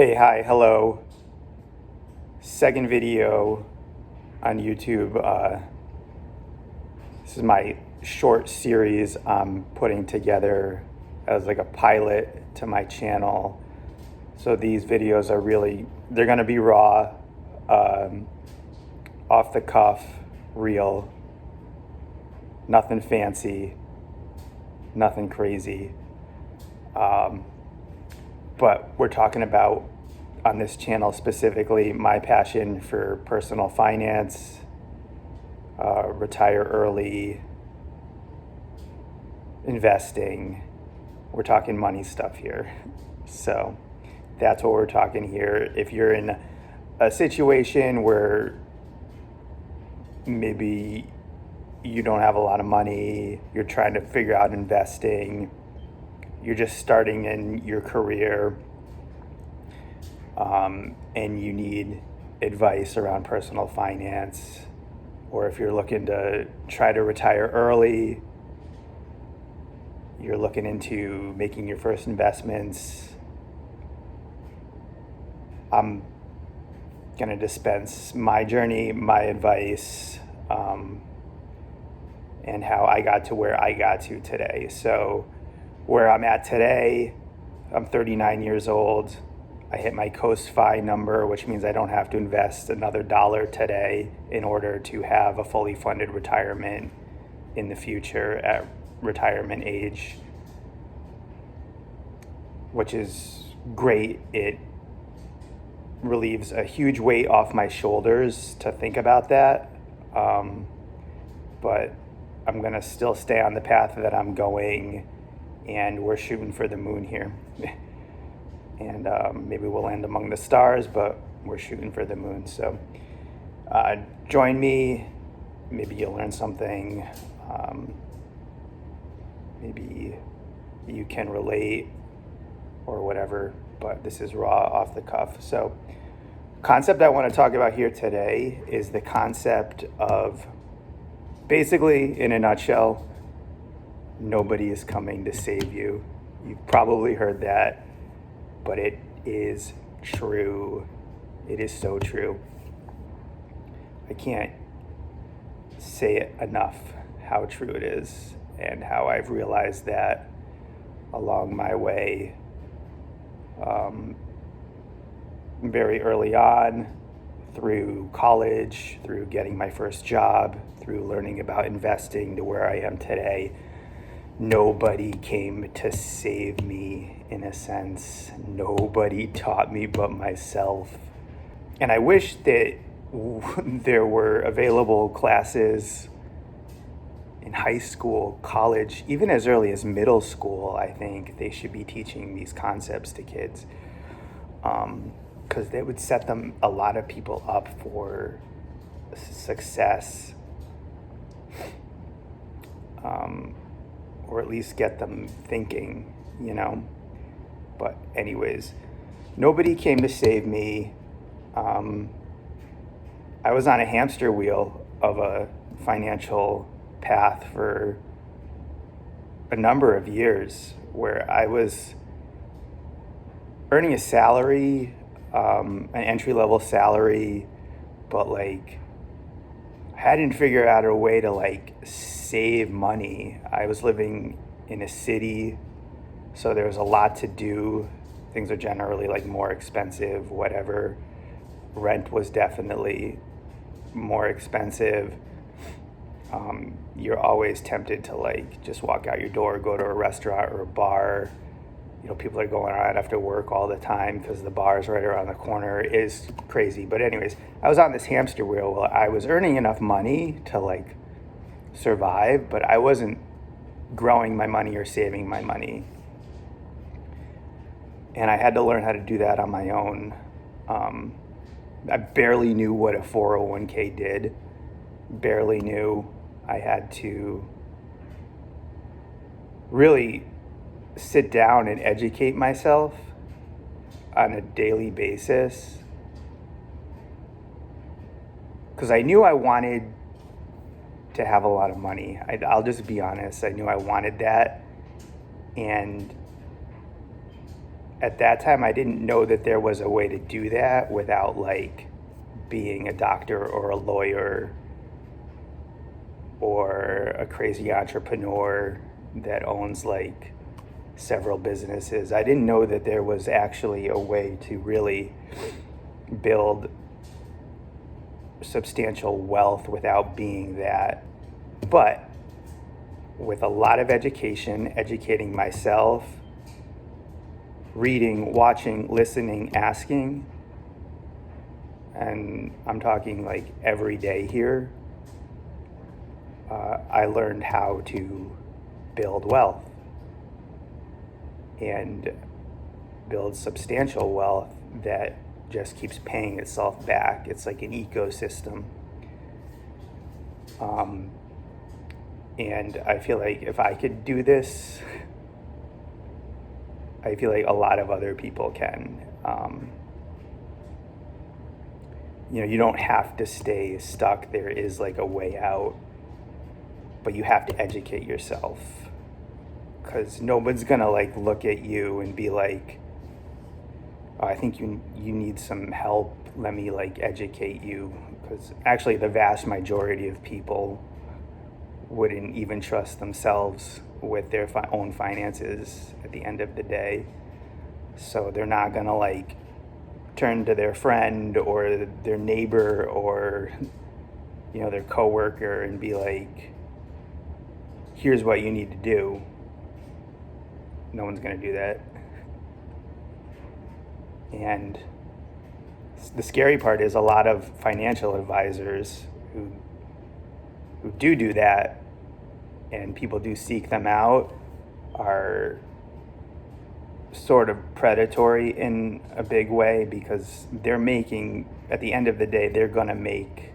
Hey, hi, hello. Second video on YouTube. This is my short series I'm putting together as like a pilot to my channel. So these videos are they're gonna be raw, off the cuff, real, nothing fancy, nothing crazy. But we're talking about, on this channel specifically, my passion for personal finance, retire early, investing. We're talking money stuff here. So that's what we're talking here. If you're in a situation where maybe you don't have a lot of money, you're trying to figure out investing, you're just starting in your career, and you need advice around personal finance, or if you're looking to try to retire early, you're looking into making your first investments, I'm going to dispense my journey, my advice, and how I got to where I got to today. So where I'm at today, I'm 39 years old. I hit my Coast-Fi number, which means I don't have to invest another dollar today in order to have a fully funded retirement in the future at retirement age, which is great. It relieves a huge weight off my shoulders to think about that. But I'm going to still stay on the path that I'm going, and we're shooting for the moon here. And maybe we'll land among the stars, but we're shooting for the moon. So join me. Maybe you'll learn something. Maybe you can relate or whatever, but this is raw, off the cuff. So concept I want to talk about here today is the concept of, basically, in a nutshell, nobody is coming to save you. You've probably heard that, but it is true. It is so true. I can't say it enough how true it is, and how I've realized that along my way, very early on, through college, through getting my first job, through learning about investing to where I am today. Nobody came to save me, in a sense. Nobody taught me but myself. And I wish that there were available classes in high school, college, even as early as middle school. I think they should be teaching these concepts to kids, because they would set a lot of people up for success, or at least get them thinking, But anyways, nobody came to save me. I was on a hamster wheel of a financial path for a number of years, where I was earning a salary, an entry-level salary, but I hadn't figured out a way to save money. I was living in a city, so there was a lot to do. Things are generally more expensive, whatever. Rent was definitely more expensive. You're always tempted to just walk out your door, go to a restaurant or a bar. People are going out after work all the time because the bar's right around the corner. It is crazy. But anyways, I was on this hamster wheel. Well, I was earning enough money to survive, but I wasn't growing my money or saving my money. And I had to learn how to do that on my own. I barely knew what a 401k did. Barely knew. I had to really sit down and educate myself on a daily basis, because I knew I wanted to have a lot of money. I'll just be honest. I knew I wanted that, and at that time, I didn't know that there was a way to do that without like being a doctor or a lawyer or a crazy entrepreneur that owns like several businesses. I didn't know that there was actually a way to really build substantial wealth without being that. But with a lot of education, educating myself, reading, watching, listening, asking, and I'm talking like every day here, I learned how to build wealth and build substantial wealth that just keeps paying itself back. It's like an ecosystem. And I feel like if I could do this, I feel like a lot of other people can. You don't have to stay stuck. There is like a way out, but you have to educate yourself, because no one's gonna like look at you and be like, oh, I think you need some help. Let me like educate you, because actually the vast majority of people wouldn't even trust themselves with their own finances at the end of the day. So they're not gonna like turn to their friend or their neighbor or their coworker and be like, here's what you need to do. No one's gonna do that. And the scary part is a lot of financial advisors who do that, and people do seek them out, are sort of predatory in a big way, because they're making, at the end of the day, they're gonna make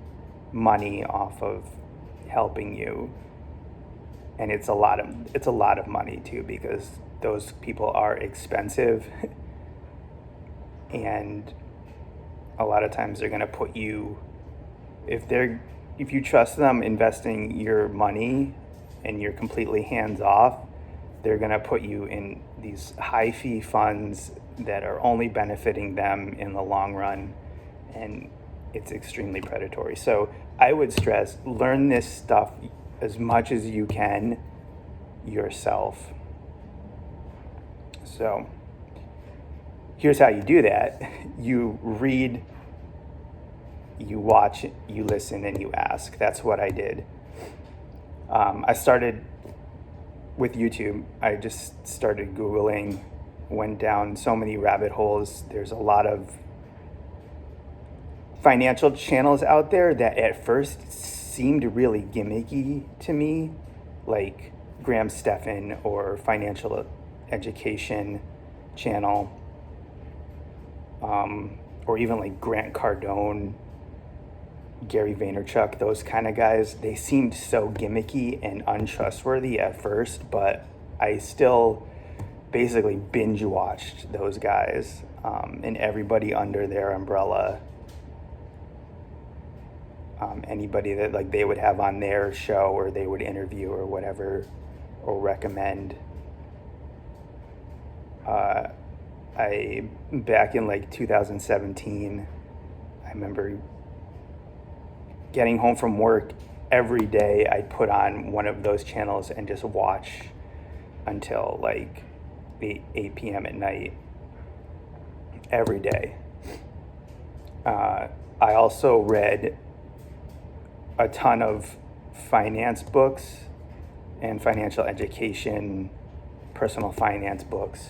money off of helping you. And it's a lot of money too, because those people are expensive. And a lot of times they're gonna put you, if you trust them investing your money and you're completely hands off, they're gonna put you in these high fee funds that are only benefiting them in the long run, and it's extremely predatory. So I would stress, learn this stuff as much as you can yourself. So here's how you do that. You read, you watch, you listen, and you ask. That's what I did. I started with YouTube. I just started Googling, went down so many rabbit holes. There's a lot of financial channels out there that at first seemed really gimmicky to me, like Graham Stephan or Financial Education Channel, or even like Grant Cardone, Gary Vaynerchuk, those kind of guys. They seemed so gimmicky and untrustworthy at first, but I still basically binge watched those guys, and everybody under their umbrella. Anybody that like they would have on their show or they would interview or whatever, or recommend. Back in like 2017, I remember getting home from work every day. I'd put on one of those channels and just watch until like 8 p.m. at night every day. I also read a ton of finance books and financial education, personal finance books.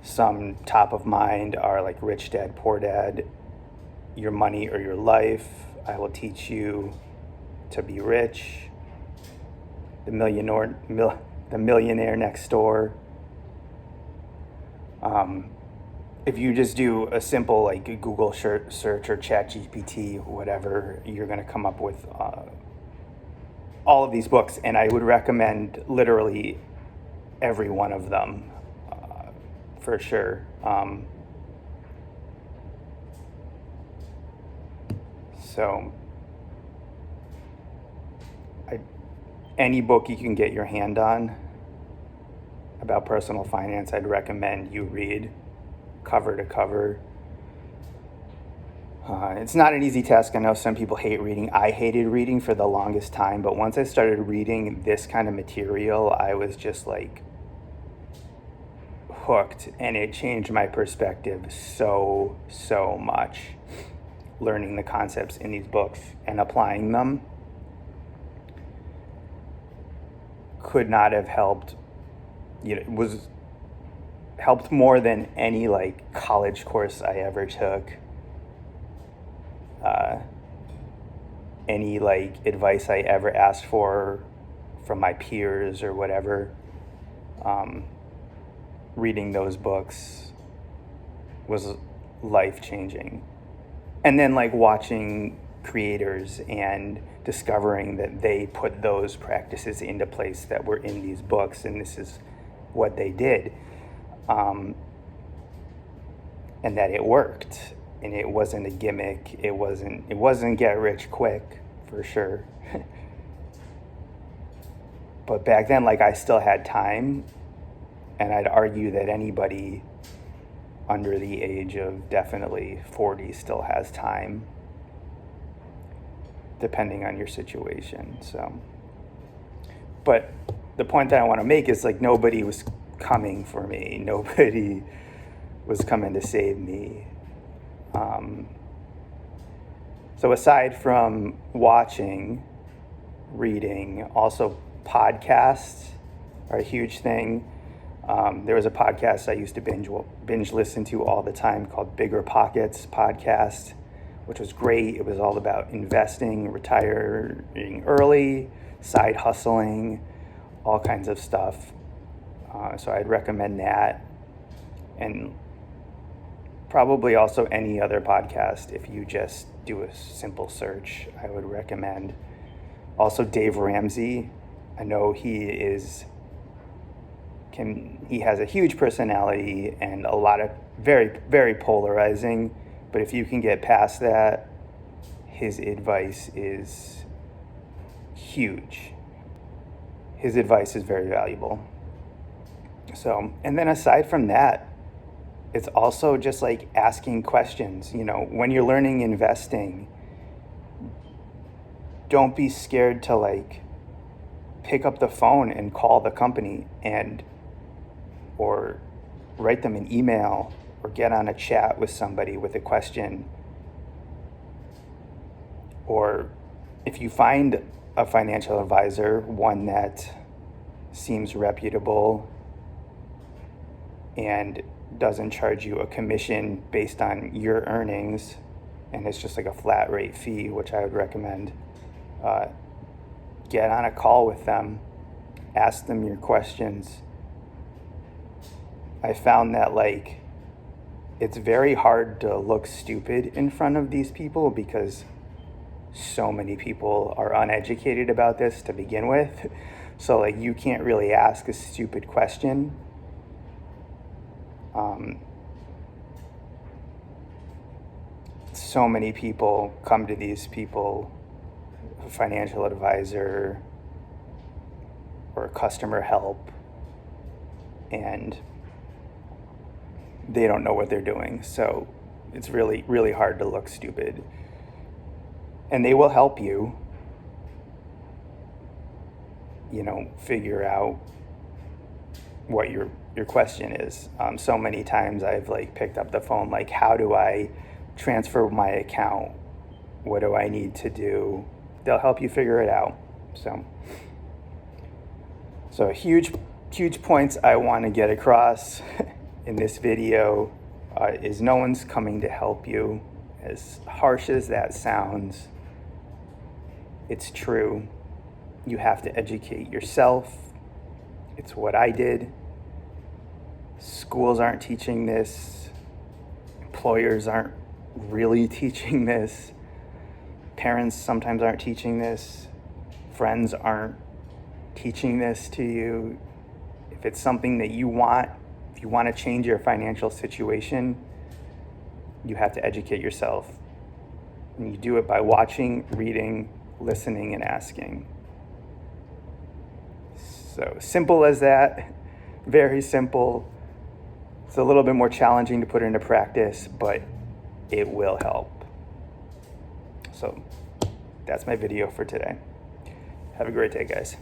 Some top of mind are like Rich Dad, Poor Dad, Your Money or Your Life, I Will Teach You to Be Rich, The Millionaire Next Door. If you just do a simple like Google search or ChatGPT, whatever, you're going to come up with all of these books, and I would recommend literally every one of them for sure. So any book you can get your hand on about personal finance, I'd recommend you read cover to cover. It's not an easy task. I know some people hate reading. I hated reading for the longest time, but once I started reading this kind of material, I was just like hooked, and it changed my perspective so much. Learning the concepts in these books and applying them could not have helped. It was helped more than any like college course I ever took. Any like advice I ever asked for from my peers or whatever. Reading those books was life-changing. And then like watching creators and discovering that they put those practices into place that were in these books, and this is what they did, and that it worked, and it wasn't a gimmick. It wasn't get rich quick, for sure. But back then, like, I still had time, and I'd argue that anybody under the age of definitely 40 still has time, depending on your situation. So, but the point that I want to make is like nobody was coming for me. Nobody was coming to save me. So aside from watching, reading, also podcasts are a huge thing. There was a podcast I used to binge listen to all the time called Bigger Pockets podcast, which was great. It was all about investing, retiring early, side hustling, all kinds of stuff. So I'd recommend that. And probably also any other podcast, if you just do a simple search, I would recommend. Also Dave Ramsey. I know he has a huge personality and a lot of very, very polarizing, but if you can get past that, his advice is huge. His advice is very valuable. So, and then aside from that, it's also just like asking questions. When you're learning investing, don't be scared to like pick up the phone and call the company or write them an email or get on a chat with somebody with a question. Or if you find a financial advisor, one that seems reputable and doesn't charge you a commission based on your earnings, and it's just like a flat rate fee, which I would recommend, get on a call with them, ask them your questions. I found that like it's very hard to look stupid in front of these people because so many people are uneducated about this to begin with. So like you can't really ask a stupid question. So many people come to these people, a financial advisor or customer help, and they don't know what they're doing. So it's really, really hard to look stupid. And they will help you, figure out what your question is. So many times I've like picked up the phone, like, how do I transfer my account? What do I need to do? They'll help you figure it out. So huge points I want to get across in this video is no one's coming to help you. As harsh as that sounds, it's true. You have to educate yourself. It's what I did. Schools aren't teaching this. Employers aren't really teaching this. Parents sometimes aren't teaching this. Friends aren't teaching this to you. If it's something that you want, if you want to change your financial situation, you have to educate yourself. And you do it by watching, reading, listening, and asking. So simple as that. very simple. It's a little bit more challenging to put into practice, but it will help. So that's my video for today. Have a great day, guys.